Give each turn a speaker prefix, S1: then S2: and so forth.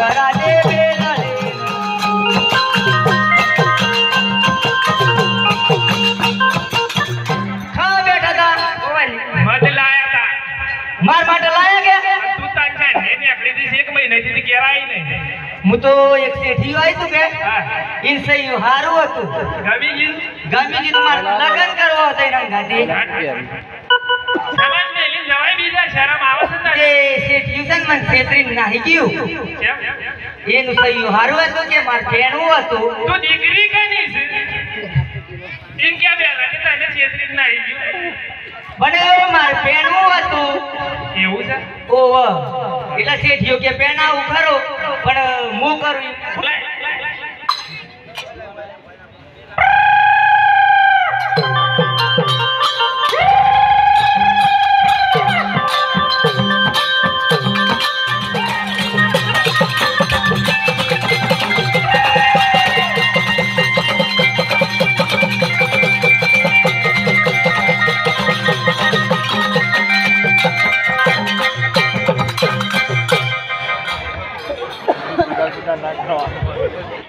S1: ભરા દે બેલા રે ખા બેઠા તા
S2: મત લાયા તા
S1: માર માટે લાયા કે
S2: તું તાન છે ને આખડી દી 1 મહિનાથી કેરાઈ નહીં
S1: હું તો એક શેઠી આવી તું કે
S2: હા
S1: ઇન સહી હારું હતું
S2: ગમી ગયું
S1: ગામીજી તમાર લગન કરવો હતો એના ગાતી
S2: સમાજ ને લઈને જવાય બીજા શરમ આવે છે
S1: તે શેઠી છે મન છેતરી નાહી ગયું
S2: કેમ
S1: એનું સહી હારું હતું કે માર ભેણું હતું
S2: તું દીકરી કની છે ઇન કે બેલા કે તને છેતરી નાઈ ગયું
S1: બને માર ભેણું હતું
S2: એવું છે
S1: ઓવ એટલે શેઠીઓ કે ભેણાવું ખરો પણ હું કરું
S2: બોલાય